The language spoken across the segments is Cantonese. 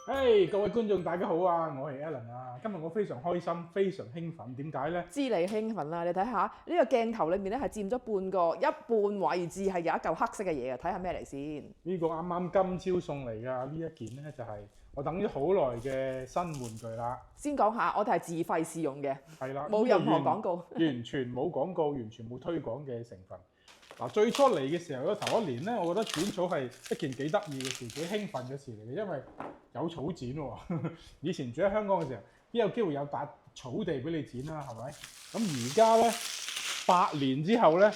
嘿，各位觀眾大家好啊！我係 Alan 啊，今日我非常開心，非常興奮。點解呢？知你興奮啦！你睇下呢個鏡頭裏面咧係佔咗一半位置係有一嚿黑色嘅嘢嘅，睇下咩嚟先？呢個啱啱今朝送嚟㗎，呢一件呢，就係我等咗好耐嘅新玩具啦。先講下，我哋係自費試用嘅，係啦，冇任何廣告，完全冇廣告，完全冇推廣嘅成分。嗱，最初嚟嘅時候咧，頭一年咧，我覺得剪草係一件幾得意嘅事，幾興奮嘅事嚟嘅，因為有草剪喎。以前住喺香港嘅時候，邊有機會有笪草地俾你剪啦，係咪？咁而家咧，8年之後咧，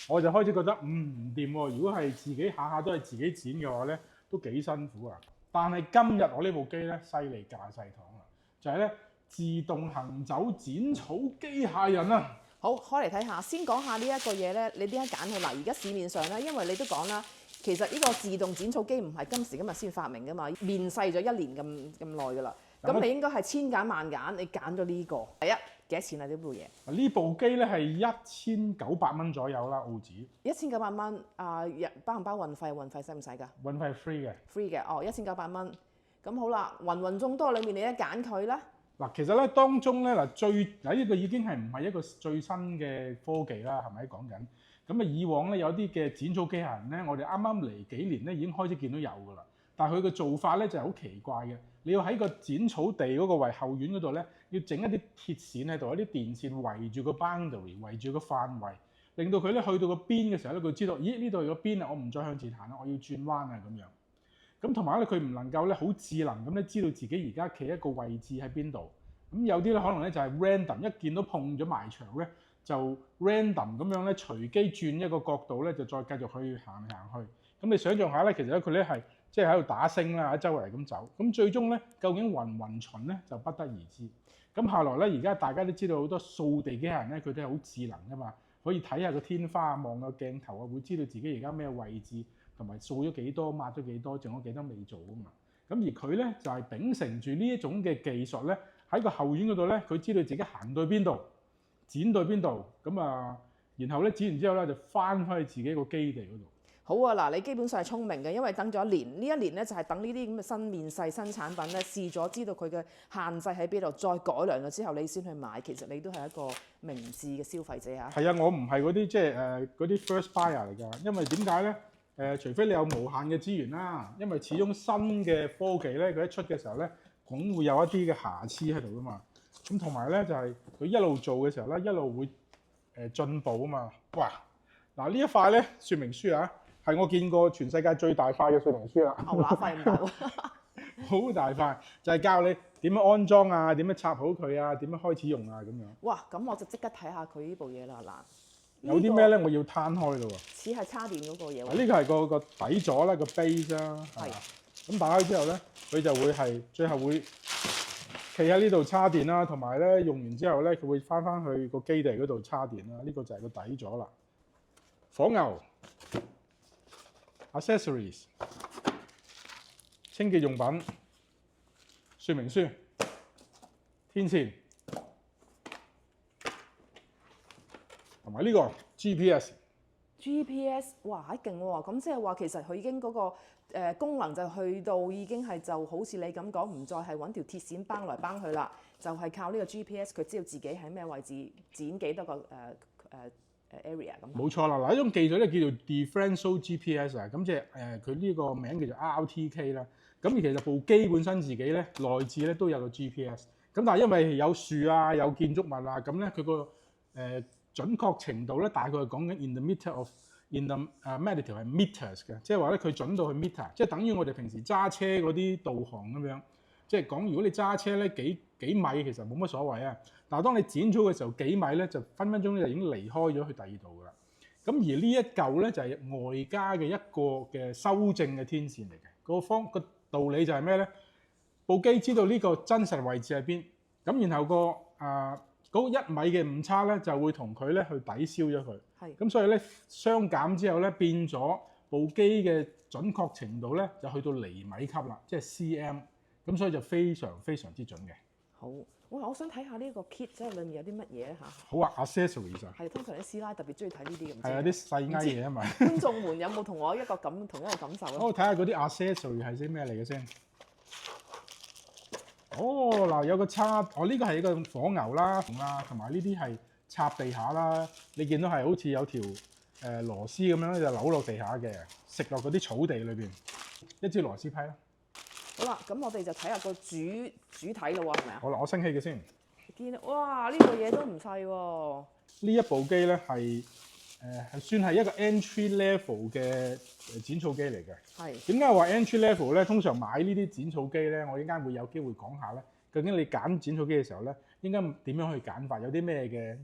我就開始覺得唔掂喎。如果係自己下下都係自己剪嘅話咧，都幾辛苦啊。但係今日我呢部機咧，犀利架勢堂啦，就係咧自動行走剪草機械人啊！好，開嚟睇下。先講下呢一個嘢咧，你點解揀佢？嗱，而家市面上咧，因為你都講啦，其實呢個自動剪草機唔係今時今日先發明噶嘛，面世咗1年咁耐噶啦。咁你應該係千揀萬揀，你揀咗呢個。第一，幾多錢啊？呢部嘢？呢部機咧係1900蚊左右啦，澳紙。1900蚊啊，包唔包運費？運費使唔使㗎？運費係 free 嘅。free 嘅，哦，1900蚊。咁好啦，芸芸眾多裏面你一揀佢啦。嗱，其實咧當中咧呢個已經係唔係一個最新嘅科技啦，係咪講緊？咁啊以往咧有啲嘅剪草機械人咧，我哋啱啱嚟幾年咧已經開始見到有㗎啦。但係佢嘅做法咧就係好奇怪嘅，你要喺個剪草地嗰個為後院嗰度咧，要整一啲鐵線喺度，一啲電線圍住個 boundary， 圍住個範圍，令到佢咧去到個邊嘅時候咧，佢知道，咦呢度有個邊啊，我唔再向前行啦，我要轉彎啊咁樣。咁同埋咧，佢唔能夠咧好智能咁咧，知道自己而家企一個位置喺邊度。咁有啲咧可能咧就係 random，一見到碰咗埋牆咧，就 random 咁樣咧隨機轉一個角度咧，就再繼續去行去。咁你想象下咧，其實咧佢咧係即係喺度打星啦，喺周圍咁走。咁最終咧，究竟勻勻巡咧就不得而知。咁後來咧，而家大家都知道好多掃地機械人咧，佢都係好智能噶嘛，可以睇下個天花啊，望個鏡頭啊，會知道自己而家咩位置。同埋掃咗幾多，抹咗幾多，仲有幾多未做啊嘛。咁而佢咧就係秉承住呢一種嘅技術咧，喺個後院嗰度咧，佢知道自己行到邊度，剪到邊度，咁啊，然後咧剪完之後咧就翻去自己個基地嗰度。好啊，嗱，你基本上係聰明嘅，因為等咗一年，呢一年咧就係等呢啲咁嘅新面世新產品咧試咗，知道佢嘅限制喺邊度，再改良咗之後，你先去買。其實你都係一個明智嘅消費者嚇。係啊，我唔係嗰啲即係嗰啲 first buyer 嚟㗎，因為點解咧？除非你有無限嘅資源啦，因為始終新嘅科技咧，佢一出嘅時候咧，總會有一啲嘅瑕疵喺度噶嘛。咁同埋咧就係佢一路做嘅時候咧，一路會進步啊嘛。哇！嗱呢一塊咧說明書啊，係我見過全世界最大塊嘅說明書啦。牛乸費唔到，好大塊，就係教你點樣安裝啊，點樣插好佢啊，點樣開始用啊咁樣。哇！咁我就即刻睇下佢呢部嘢啦。嗱，有啲咩咧？我要攤開咯喎。似係叉電嗰個嘢喎。呢個係個底座啦，個 base 啦。係。咁打開之後咧，佢就會係最後會企喺呢度叉電啦，同埋咧用完之後咧，佢會翻去個基地嗰度叉電啦。呢個就係個底座啦。火牛 accessories 清潔用品說明書天線同埋呢個 GPS。哇，勁喎！咁即係話其實佢已經嗰個功能就去到已經係就好似你咁講，唔再係揾條鐵線綁來綁去啦，就係靠呢個 GPS，佢知道自己喺咩位置剪幾多個area 咁。冇錯啦，嗱，呢種技術咧叫做 differential GPS 啊，咁即係佢呢個名叫做 RTK 啦。咁其實部機本身自己咧內置咧都有個 GPS，咁但係因為有樹啊、有建築物啊，咁咧佢個準確程度咧大概係講緊 in the magnitude 係 meters 嘅，即係話咧佢準到去 meter， 即係等於我哋平時揸車嗰啲導航咁樣，即係講如果你揸車咧幾米其實冇乜所謂啊，但係當你剪草嘅時候幾米咧就分分鐘咧就已經離開咗去第二度㗎啦。咁而呢一嚿咧就係外加嘅一個嘅修正嘅天線嚟嘅，個道理就係咩咧？部機知道呢個真實位置喺邊，咁然後嗰1米嘅誤差咧就會同佢咧去抵消咗佢。係。咁所以咧相減之後咧變咗部機嘅準確程度咧就去到厘米級啦，即係 cm。咁所以就非常非常之準嘅。好，我想睇下呢個 kit 即係裏面有啲乜嘢咧嚇。好啊 ，accessories 啊。係通常啲師奶特別中意睇呢啲咁。係啊，啲細埃嘢啊嘛。觀眾們有冇同我同一個感受咧？我睇下嗰啲 accessories 係啲咩嚟嘅先。哦，嗱有個叉，呢個係一個火牛啦，同埋呢啲係插地下啦。你見到係好似有條螺絲咁樣咧，就扭落地下嘅，食落嗰啲草地裏邊。一支螺絲批啦。好啦，咁我哋就睇下個主體咯喎，係咪啊？好啦，我升起嘅先。見到哇，呢個嘢都唔細喎。呢一部機咧係算係一個 entry level 嘅剪草機嚟嘅。係。點解話 entry level 咧？通常買呢啲剪草機咧，我陣間會有機會講下咧。究竟你揀剪草機嘅時候咧，應該點樣去揀法？有啲咩嘅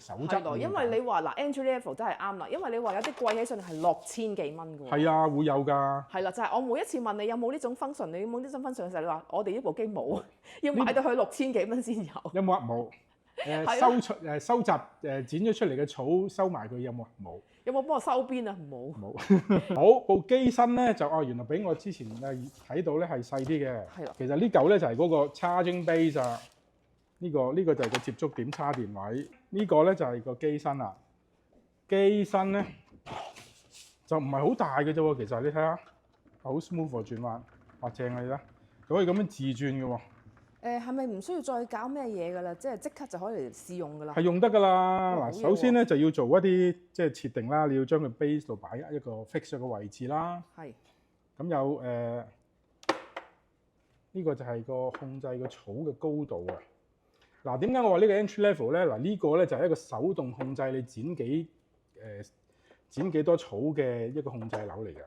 守則？係咯，因為你話嗱 entry level 真係啱啦，因為你話有啲貴起上嚟係6000幾蚊嘅喎。係啊，會有㗎。係啦，就係、我每一次問你有冇呢種 function，你有冇呢種 function 嘅時候，你話我哋呢部機冇，要買到去6000幾蚊先有。有冇啊？冇。收集剪咗出嚟嘅草收埋佢有冇啊？冇。有冇幫我收邊啊？冇。冇。好，部機身咧就原來比我之前睇到咧係細啲嘅。係啦。其實呢嚿咧就係嗰個 charging base 啊。呢個就係個接觸點插電位。呢個咧就係個機身啦。機身咧就唔係好大嘅啫喎。其實你睇下，好 smooth 喎轉彎，哇正啊你睇，佢可以咁樣自轉嘅喎。係咪唔需要再搞咩嘢㗎啦？即刻就可以嚟試用㗎啦。係用得㗎啦。嗱，首先咧就要做一啲設定啦，你要將佢 base 度擺一個 fix 嘅位置啦。係。咁有呢個就係個控制個草嘅高度啊。嗱，點解我話呢個 entry level 咧？嗱，呢個咧就係一個手動控制你剪幾多草嘅一個控制鈕嚟㗎。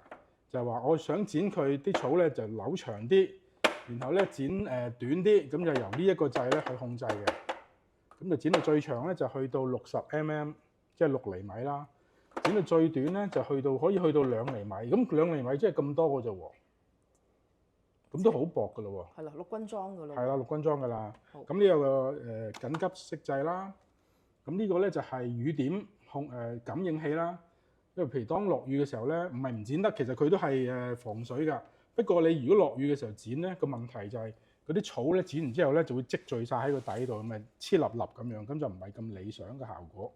就係話我想剪佢啲草咧就扭長啲。然後咧剪短啲，咁就由呢一個掣咧去控制嘅。咁就剪到最長咧就去到60mm，即係6厘米啦。剪到最短咧就可以去到2厘米。咁2厘米即係咁多個啫喎。咁都好薄㗎咯喎。係啦，陸軍裝㗎咯。係啦，陸軍裝㗎啦。咁呢有個緊急熄掣啦。咁呢個咧就係雨點感應器啦。因為譬如當落雨嘅時候咧，唔係唔剪得，其實佢都係防水㗎。不過你如果落雨嘅時候剪咧，個問題就係嗰啲草咧剪完之後咧就會積聚晒喺個底度，咁咪黐立立咁樣，咁就唔係咁理想嘅效果。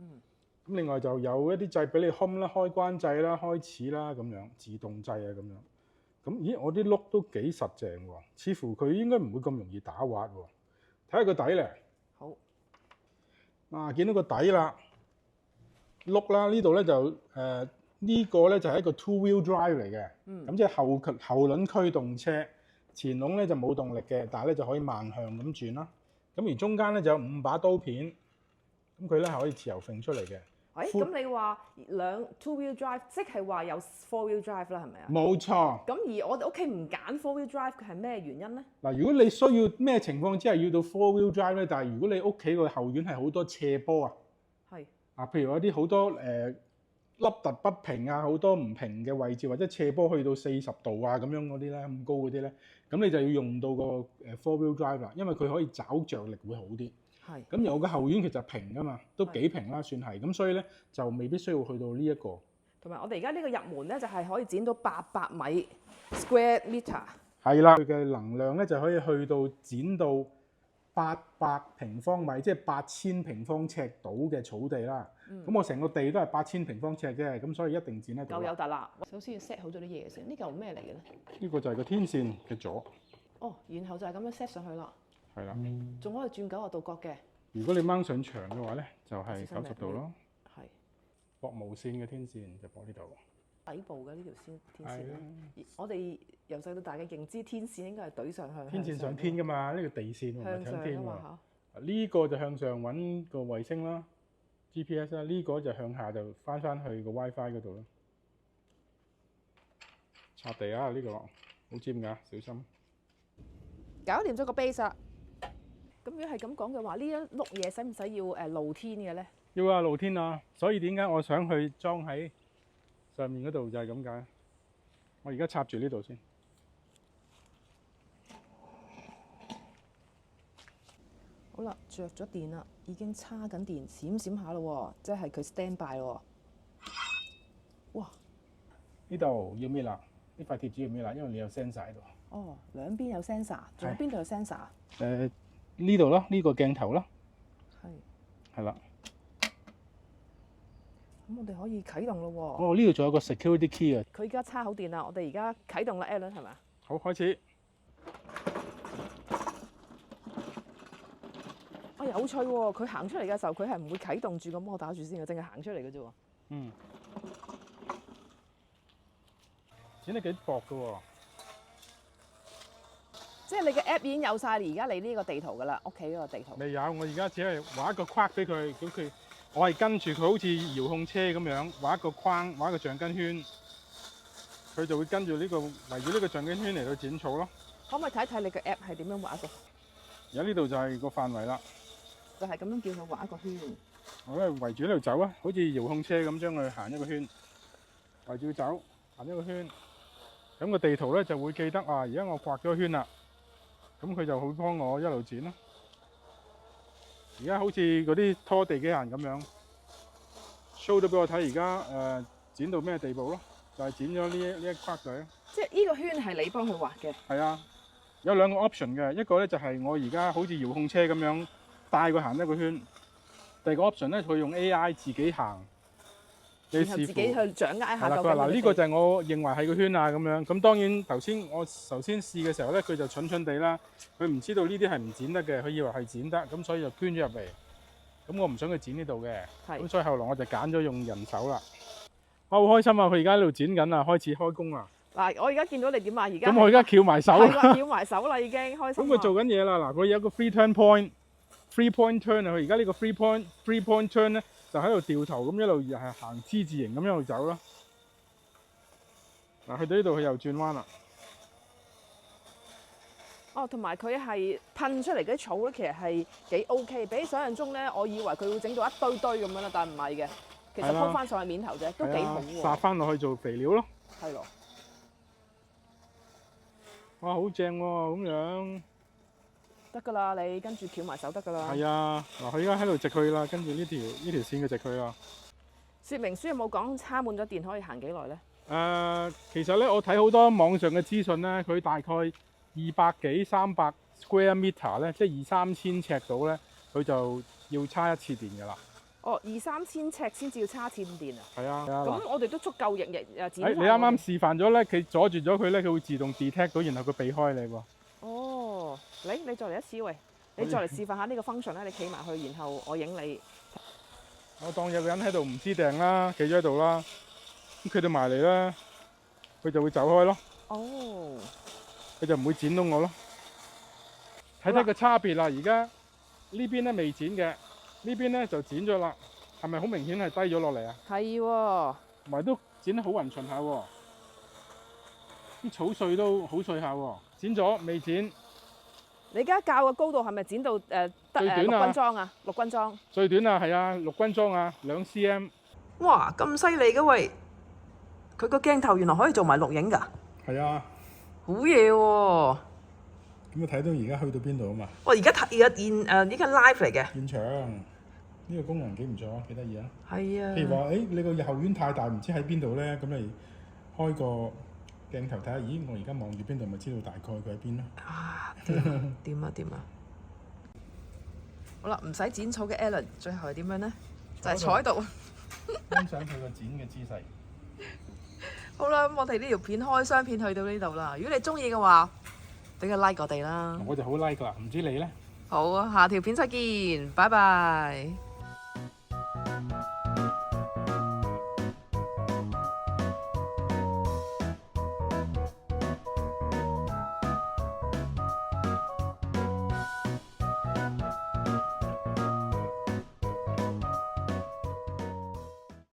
咁另外就有一啲掣俾你 home 啦、開關掣啦、開始啦咁樣，自動掣啊咁樣。咁咦，我啲碌都幾實淨喎，似乎佢應該唔會咁容易打滑喎。睇下個底咧。好。嗱，見到個底啦，碌啦，呢度咧就呢個咧就係一個 two-wheel drive 嚟嘅，咁即係後輪驅動車，前輪咧就冇動力嘅，但係咧就可以慢向咁轉啦。咁而中間咧就有5把刀片，咁佢咧係可以自由揈出嚟嘅。咁你話two-wheel drive，即係話有 four-wheel drive 啦，係咪啊？冇錯。咁而我哋屋企唔揀 four-wheel drive，佢係咩原因咧？嗱，如果你需要咩情況之下要到 four-wheel drive 咧，但係如果你屋企個後院係好多斜坡啊，譬如有啲好多凹凸不平啊，好多唔平嘅位置，或者斜坡去到40度啊咁樣嗰啲咧，咁高嗰啲咧，咁你就要用到個four-wheel drive 啦，因為佢可以找着力會好啲。係。咁有個後院其實平㗎嘛，都幾平啦，算係。咁所以咧就未必需要去到呢一個。同埋我哋而家呢個入門咧就係可以剪到800米 square meter。係啦，佢嘅能量咧就可以去到剪到800平方米，即係8000平方尺到嘅草地啦。咁我成個地都係8000平方尺嘅，咁所以一定剪得到。夠有得啦。首先要 set 好咗啲嘢先，呢嚿咩嚟嘅咧？呢個就係個天線嘅座。哦，然後就係咁樣 set 上去啦。係啦。仲可以轉90度角嘅。如果你掹上牆嘅話咧，就係90度咯。係。駁無線嘅天線就駁呢度。底部嘅呢條天線。我哋由細到大嘅認知，天線應該係對上去。天線上天㗎嘛，呢個地線唔係上天喎。呢個就向上揾個衛星啦。GPS 啦，呢個就向下就翻去個 WiFi 嗰度咯。插地啊，呢個好尖㗎，小心。搞掂咗個 base 啦。咁如果係咁講嘅話，呢一碌嘢使唔使要露天嘅咧？要啊，露天啊。所以點解我想去裝喺上面嗰度就係咁解。我而家插住呢度先。好啦，着咗電啦，已經叉緊電，閃閃下咯喎，即係佢 stand by 喎。哇！呢度要咩啦？呢塊貼紙要咩啦？因為你有 sensor 喺度。哦，兩邊有 sensor， 仲有邊度有 sensor？呢度咯，呢個鏡頭咯。係啦。咁我哋可以啟動咯喎。哦，呢度仲有個 security key 啊。佢而家叉好電啦，我哋而家啟動啦 ，Alan 係咪？好，開始。啊有趣喎！佢行出嚟嘅時候，佢係唔會啟動住個摩打住先嘅，淨係行出嚟嘅啫喎。嗯。剪得幾薄㗎喎。即係你嘅 app 已經有晒而家你呢個地圖㗎啦，屋企嗰個地圖。未有，我而家只係畫一個框俾佢，咁佢我係跟住佢好似遙控車咁樣畫一個框，畫一個橡筋圈，佢就會跟住呢個圍住呢個橡筋圈嚟到剪草咯。可唔可以睇一睇你嘅 app 係點樣畫一個？而家呢度就係個範圍啦。就係咁樣叫佢畫一個圈。我咧圍住呢度走啊，好似遙控車咁將佢行一個圈，圍住走行一個圈。咁個地圖咧就會記得啊，而家我畫咗個圈啦。咁佢就會幫我一路剪咯。而家好似嗰啲拖地機械人咁樣 show 到俾我睇，而家剪到咩地步咯？就係剪咗呢一框仔。即係呢個圈係你幫佢畫嘅。係啊，有兩個 option 嘅，一個咧就係我而家好似遙控車咁樣帶佢行一個圈，第二個 option 咧佢用 AI 自己行。然後自己去掌握一下。係啦，佢話嗱呢個就係我認為係個圈啊咁樣。咁當然我頭先試嘅時候咧，佢就蠢蠢地啦，佢唔知道呢啲係唔剪得嘅，佢以為係剪得，咁所以就捐咗入嚟。咁我唔想佢剪呢度嘅，咁所以後來我就揀咗用人手啦。我好開心啊！佢而家喺度剪緊啊，開始開工啦。嗱，我而家見到你點啊？而家咁我而家翹埋手啦，翹埋手啦已經開心。咁佢做緊嘢啦，嗱，佢有個 free point turn 啊，佢而家呢個 free point turn 咧。就喺度掉頭咁一路係行之字形咁一路走咯。嗱，去到呢度佢又轉彎啦。哦，同埋佢係噴出嚟嗰啲草咧，其實係幾 OK。比起想象中咧，我以為佢會整到一堆堆咁樣啦，但係唔係嘅。其實鋪翻上去面頭啫，都幾好喎。撒翻落去做肥料咯。係咯。哇，好正喎！咁樣。得㗎啦，你跟住翹埋手得㗎啦。係啊，嗱，佢而家喺度直去啦，跟住呢條線嘅直去啦。說明書有冇講插滿咗電可以行幾耐咧？其實咧，我睇好多網上嘅資訊咧，佢大概200幾300 square meter 咧，即係2、3千尺度咧，佢就要叉一次電㗎啦。哦，2、3千尺先至要叉一次電啊？係啊。咁我哋都足夠日剪。你啱啱示範咗咧，佢阻住咗佢咧，佢會自動 detect 到，然後佢避開你喎。哦，你再嚟一次喂，你再嚟示範下呢個 function 咧，你企埋去，然後我影你。我當有個人喺度唔知定啦，企咗喺度啦，咁佢哋埋嚟啦，佢就會走開咯。哦，佢就唔會剪到我咯。睇睇個差別啦，而家呢邊咧未剪嘅，呢邊咧就剪咗啦，係咪好明顯係低咗落嚟啊？係喎，同埋都剪得好勻順下喎，啲草碎都好碎下喎。剪咗未剪？你而家較嘅高度係咪剪到得陸軍裝啊？陸軍裝最短啊，係啊，陸軍裝啊，2 cm。哇，咁犀利嘅喂！佢個鏡頭原來可以做埋錄影㗎。係啊。好嘢喎！咁你睇到而家去到邊度啊嘛？哇！而家呢個 live 嚟嘅。現場呢個功能幾唔錯啊，幾得意啊。係啊。譬如話，你個後院太大，唔知喺邊度咧，咁你開個鏡頭睇下，咦！我而家望住邊度，咪知道大概佢喺邊咯。啊！點啊點啊！好啦，唔使剪草嘅 Alan， 最後係點樣咧？就係坐喺度欣賞佢個剪嘅姿勢。好啦，咁我哋呢條片開箱片去到呢度啦。如果你中意嘅話，俾個 like 我哋啦。我就好 like 啦，唔知你咧？好啊，下條片再見，拜拜。